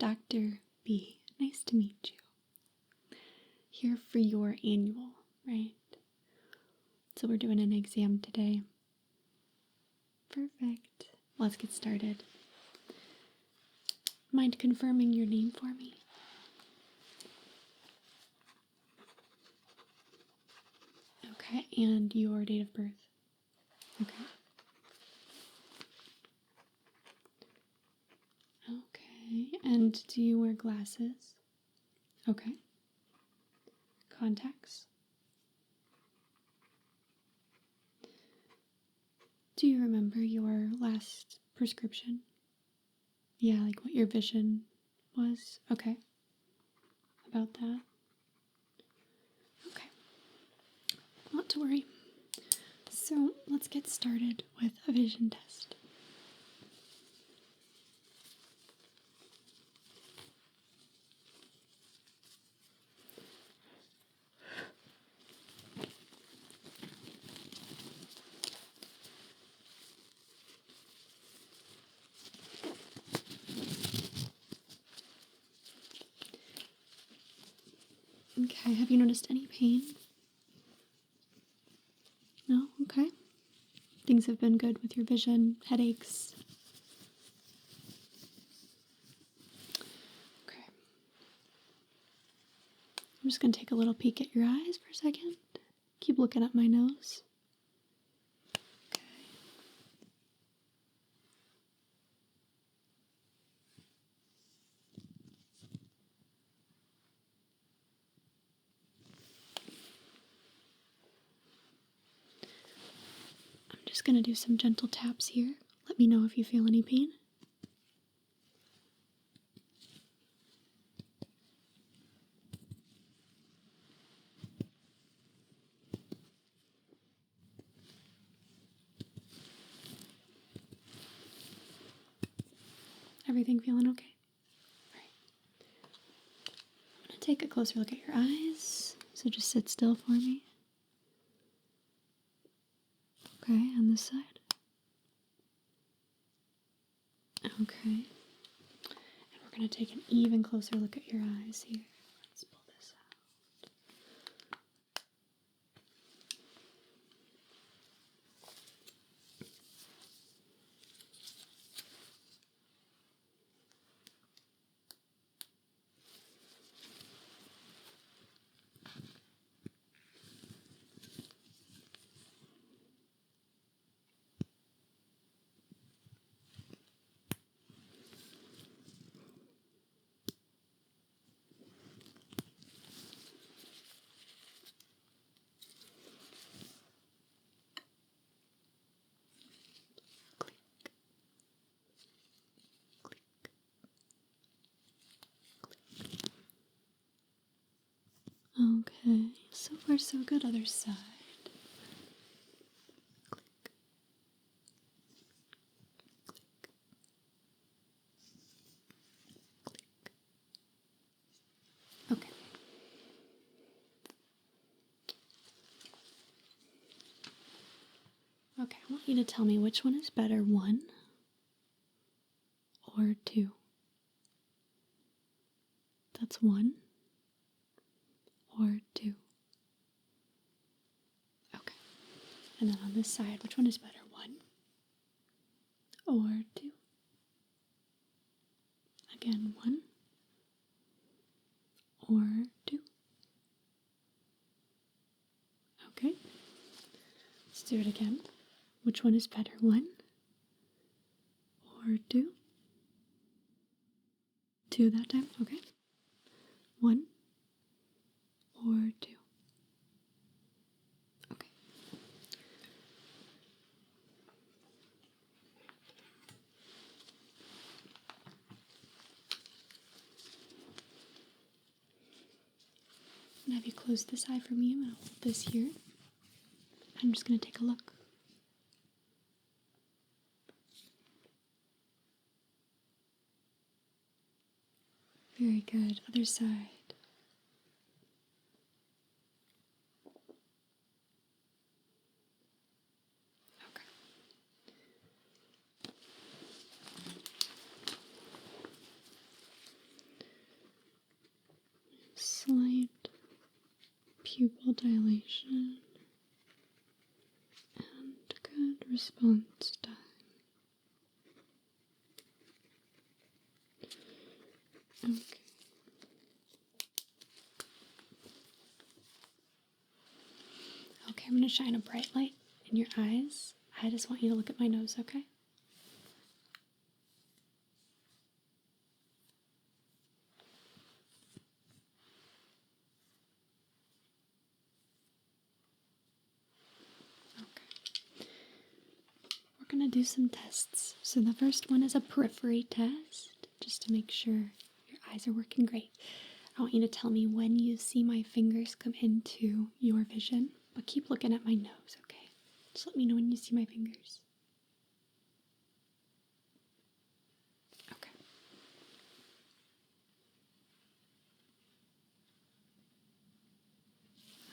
Dr. B. Nice to meet you. Here for your annual, right? So we're doing an exam today. Perfect. Let's get started. Mind confirming your name for me? Okay, and your date of birth? Okay. Okay, and do you wear glasses? Okay. Contacts? Do you remember your last prescription? Yeah, like what your vision was? Okay. About that? Okay. Not to worry. So let's get started with a vision test. Okay, have you noticed any pain? No? Okay. Things have been good with your vision, headaches. Okay. I'm just going to take a little peek at your eyes for a second. Keep looking at my nose. Okay. I'm just going to do some gentle taps here. Let me know if you feel any pain. Everything feeling okay? All right. I'm going to take a closer look at your eyes. So just sit still for me. Okay, on this side. Okay. And we're going to take an even closer look at your eyes here. Let's pull this out. Okay, so far so good. Other side. Click. Click. Okay. Okay, I want you to tell me which one is better, 1 or 2. That's 1 or 2. Okay. And then on this side, which one is better, 1 or 2? Again, 1 or 2. Okay. Let's do it again. Which one is better, 1 or 2? 2 that time, okay. 1 or 2. Okay. And have you close this eye for me? I'm going to hold this here. I'm just going to take a look. Very good. Other side. Okay. pupil dilation, and good response time. Okay. Okay, I'm going to shine a bright light in your eyes. I just want you to look at my nose, okay? Okay. We're going to do some tests. So the first one is a periphery test, just to make sure your eyes are working great. I want you to tell me when you see my fingers come into your vision, but keep looking at my nose, okay? Just let me know when you see my fingers. Okay.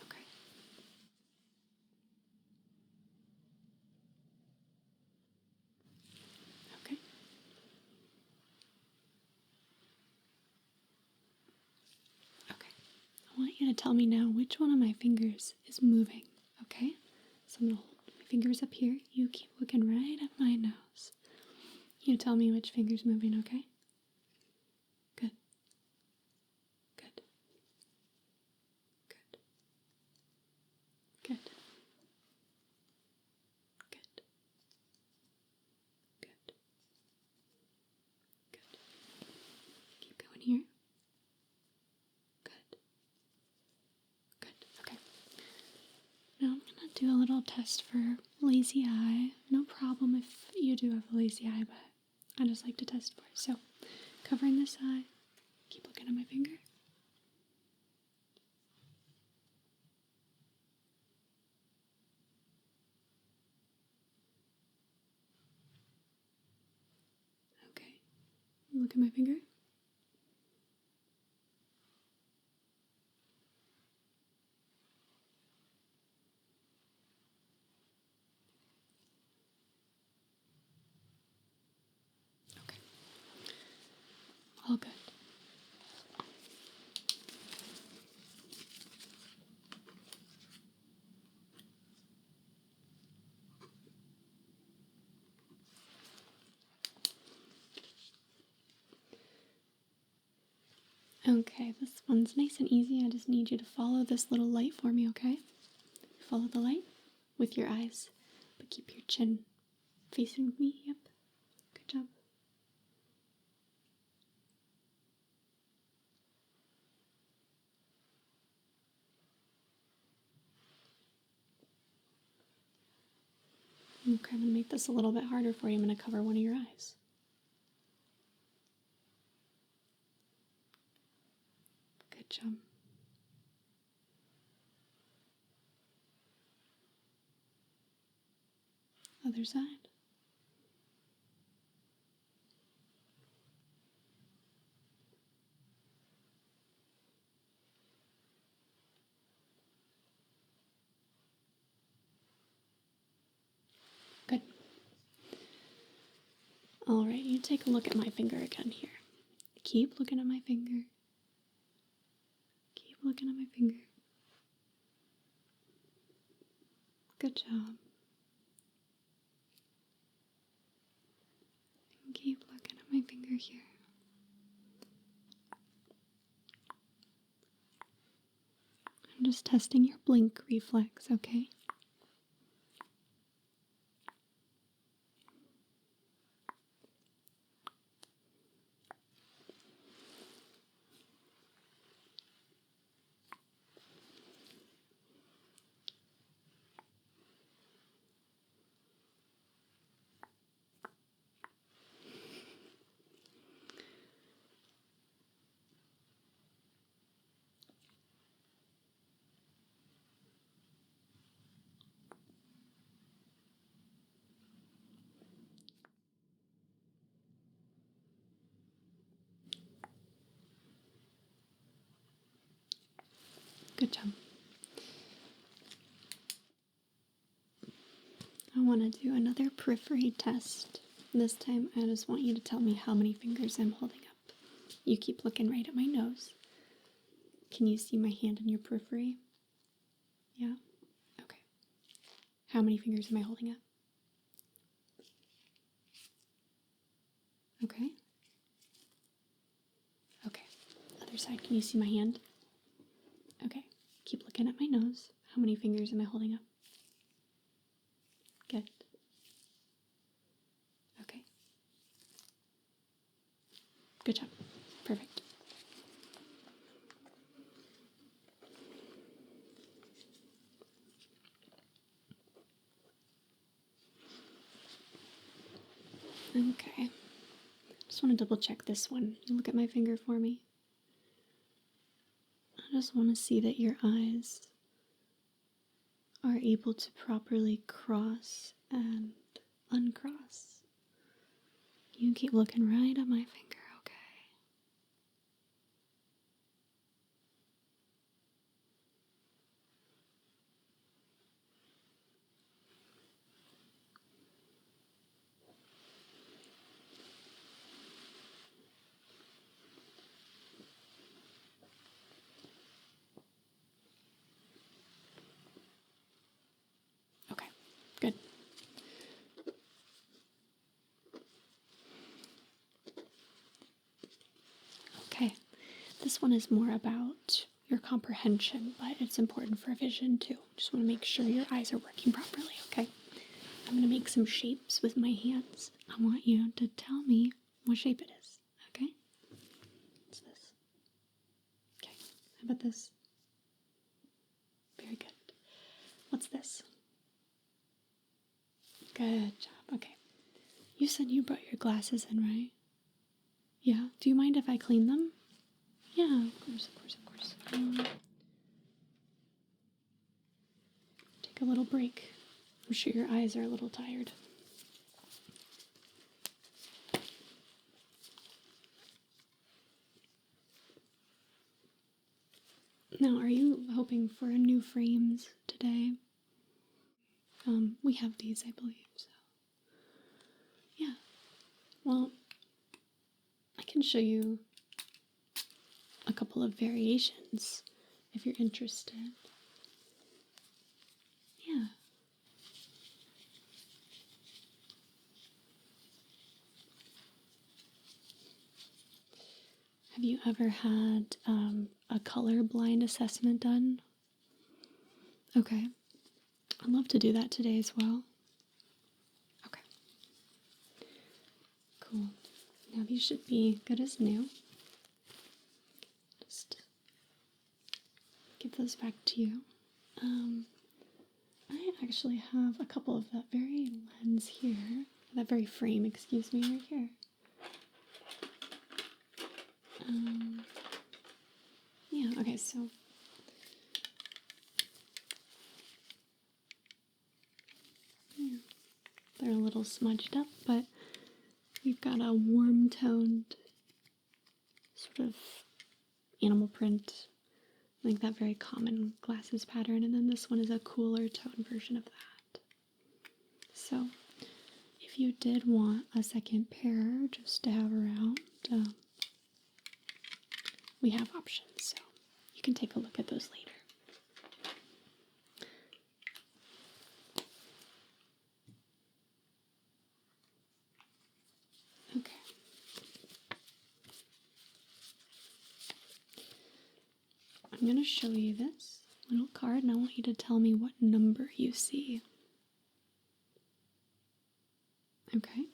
Okay. Okay. Okay. I want you to tell me now which one of my fingers is moving, okay? So I'm going to hold my fingers up here. You keep looking right at my nose. You tell me which finger's moving, okay? Good. Good. Good. Good. Good. Good. Good. Keep going here. Good. Good. Okay. Now I'm going to do a little test for lazy eye. No problem if you do have a lazy eye, but I just like to test for it. So, covering this eye, keep looking at my finger. Okay. Look at my finger. Okay. All good. Okay, this one's nice and easy. I just need you to follow this little light for me, okay? Follow the light with your eyes, but keep your chin facing me. Yep. Good job. Okay, I'm going to make this a little bit harder for you. I'm going to cover one of your eyes. Good job. Other side. Good. All right, you take a look at my finger again here. Keep looking at my finger. Keep looking at my finger. Good job. And keep looking at my finger here. I'm just testing your blink reflex, okay? Good job. I want to do another periphery test. This time I just want you to tell me how many fingers I'm holding up. You keep looking right at my nose. Can you see my hand in your periphery? Yeah? Okay. How many fingers am I holding up? Okay. Okay. Other side, can you see my hand? Okay. Keep looking at my nose. How many fingers am I holding up? Good. Okay. Good job. Perfect. Okay. Just want to double check this one. You look at my finger for me. I just want to see that your eyes are able to properly cross and uncross. You keep looking right at my finger, okay? Okay, good. Okay, this one is more about your comprehension, but it's important for vision too. Just want to make sure your eyes are working properly, okay? I'm going to make some shapes with my hands. I want you to tell me what shape it is, okay? What's this? Okay, how about this? Very good. What's this? Good job, okay. You said you brought your glasses in, right? Yeah, do you mind if I clean them? Yeah, of course, of course, of course. Take a little break. I'm sure your eyes are a little tired. Now, are you hoping for new frames today? We have these, I believe, so. Yeah. Well, I can show you a couple of variations if you're interested. Yeah. Have you ever had a color blind assessment done? Okay. I'd love to do that today as well. Okay. Cool. Now these should be good as new. Just give those back to you. I actually have a couple of that very lens here, that very frame, excuse me, right here. Yeah, okay, so yeah, they're a little smudged up, but we've got a warm-toned sort of animal print, like that very common glasses pattern, and then this one is a cooler tone version of that. So if you did want a second pair just to have around, we have options, so you can take a look at those later. Okay. I'm going to show you this little card, and I want you to tell me what number you see. Okay.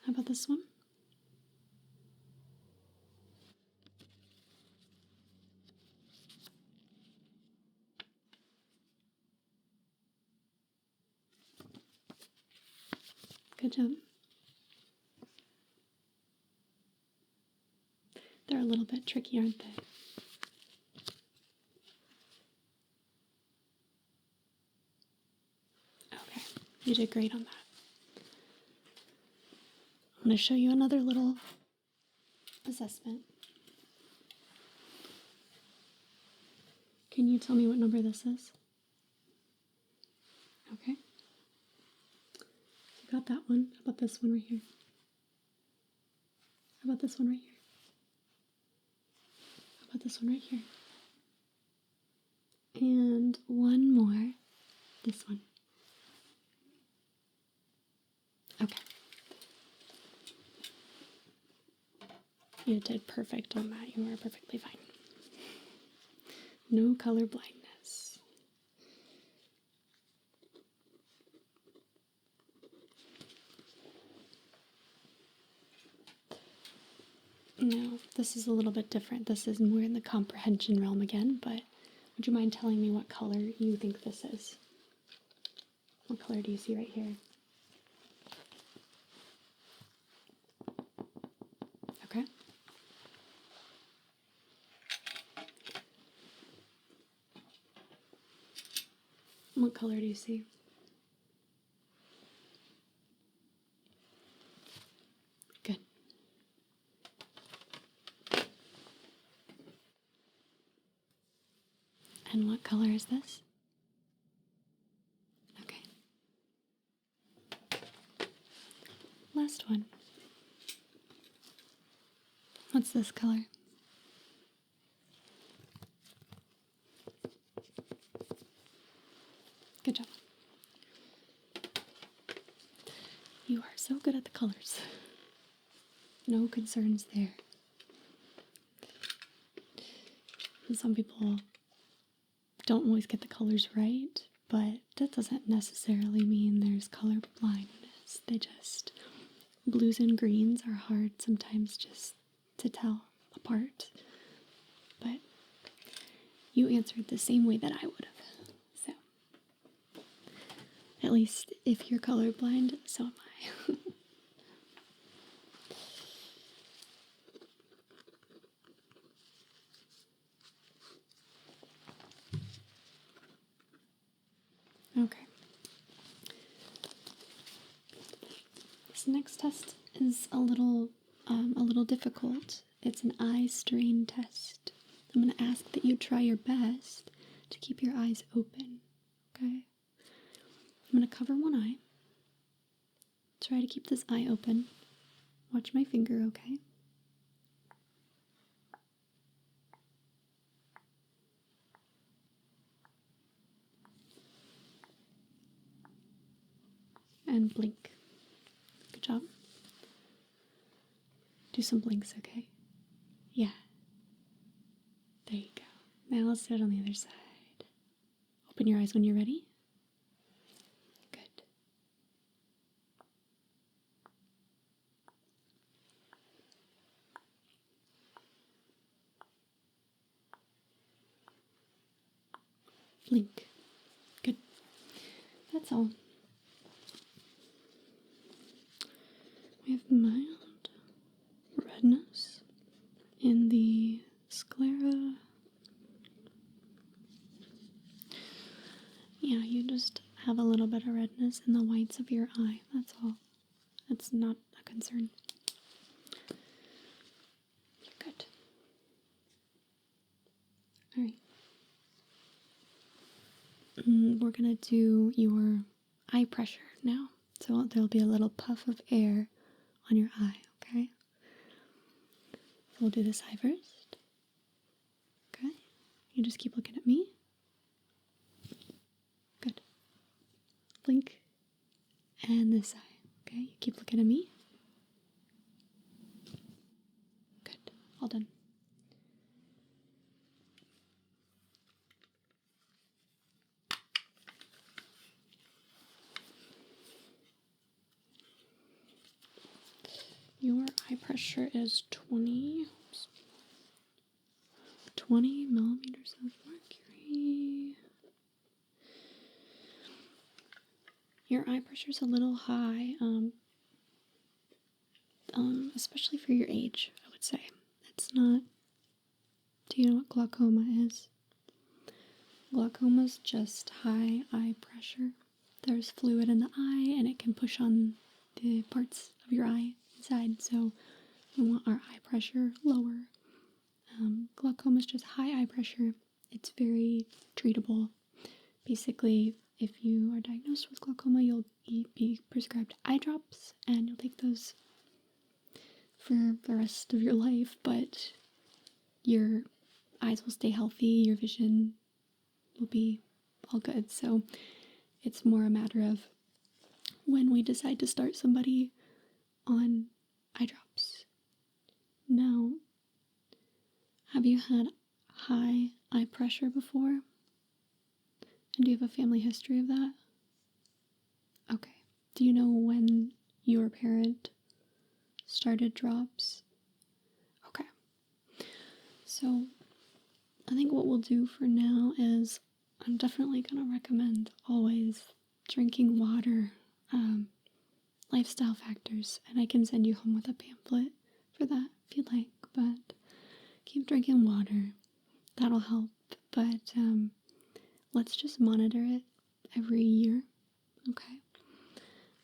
How about this one? Good job. They're a little bit tricky, aren't they? Okay, you did great on that. I'm going to show you another little assessment. Can you tell me what number this is? Okay. You got that one. How about this one right here? How about this one right here? How about this one right here? And one more. This one. Okay. You did perfect on that. You were perfectly fine. No color blindness. No, this is a little bit different. This is more in the comprehension realm again, but would you mind telling me what color you think this is? What color do you see right here? Okay. What color do you see? Good. And what color is this? Okay. Last one. What's this color? Good job. You are so good at the colors. No concerns there. And some people don't always get the colors right, but that doesn't necessarily mean there's color blindness. Blues and greens are hard sometimes just to tell apart. But you answered the same way that I would have. So, at least if you're colorblind, so am I. Okay. This next test is a little difficult. It's an eye strain test. I'm going to ask that you try your best to keep your eyes open. Okay. I'm going to cover one eye. Try to keep this eye open. Watch my finger, okay? And blink. Good job. Do some blinks, okay? Yeah. There you go. Now let's do it on the other side. Open your eyes when you're ready. Good. Blink. Good. That's all. We have mild redness in the sclera. Yeah, you just have a little bit of redness in the whites of your eye. That's all. It's not a concern. Good. All right. We're going to do your eye pressure now. So there'll be a little puff of air on your eye, okay? We'll do this eye first. Okay. You just keep looking at me. Good. Blink. And this eye, okay? You keep looking at me. Good. All done. Your eye pressure is 20 millimeters of mercury. Your eye pressure is a little high, especially for your age, I would say. It's not. Do you know what glaucoma is? Glaucoma is just high eye pressure. There's fluid in the eye, and it can push on the parts of your eye inside, so we want our eye pressure lower. Glaucoma is just high eye pressure. It's very treatable. Basically, if you are diagnosed with glaucoma, you'll be prescribed eye drops, and you'll take those for the rest of your life, but your eyes will stay healthy, your vision will be all good. So it's more a matter of when we decide to start somebody on eye drops. Now, have you had high eye pressure before? And do you have a family history of that? Okay. Do you know when your parent started drops? Okay. So I think what we'll do for now is I'm definitely going to recommend always drinking water, lifestyle factors, and I can send you home with a pamphlet for that if you'd like, but keep drinking water. That'll help, but let's just monitor it every year, okay?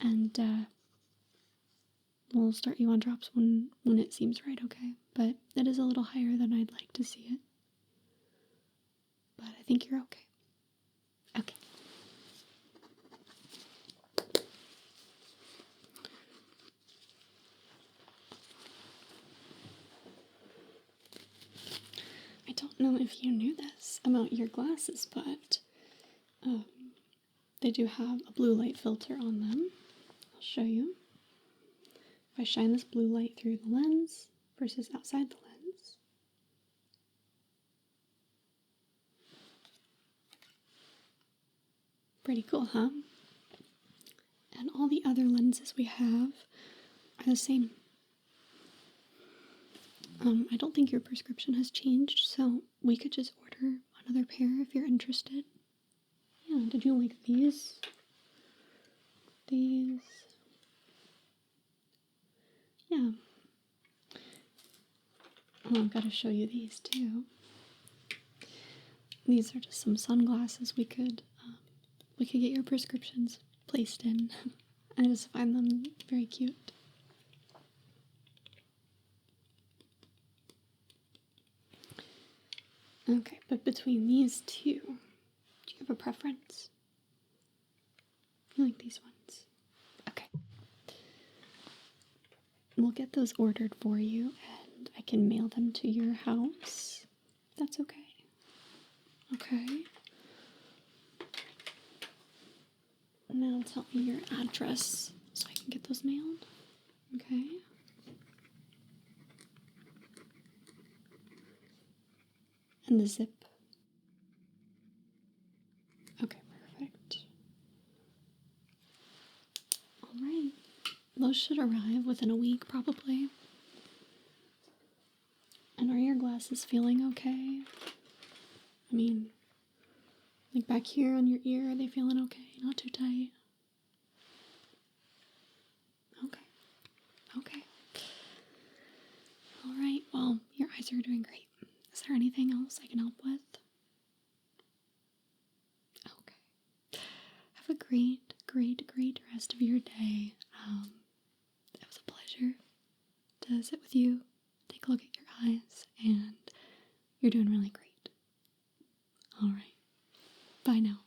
And we'll start you on drops when it seems right, okay? But it is a little higher than I'd like to see it. But I think you're okay. Okay. I don't know if you knew this about your glasses, but they do have a blue light filter on them. I'll show you. If I shine this blue light through the lens versus outside the lens. Pretty cool, huh? And all the other lenses we have are the same. I don't think your prescription has changed, so we could just order another pair if you're interested. Yeah, did you like these? These? Yeah. Oh, I've got to show you these too. These are just some sunglasses we could get your prescriptions placed in. I just find them very cute. Okay, but between these two, do you have a preference? You like these ones? Okay. We'll get those ordered for you, and I can mail them to your house. That's okay. Okay. Now tell me your address so I can get those mailed. Okay. And the zip. Okay, perfect. Alright. Those should arrive within a week, probably. And are your glasses feeling okay? I mean, like back here on your ear, are they feeling okay? Not too tight? Okay. Okay. Alright, well, your eyes are doing great. Is there anything else I can help with? Okay. Have a great, great, great rest of your day. It was a pleasure to sit with you, take a look at your eyes, and you're doing really great. Alright. Bye now.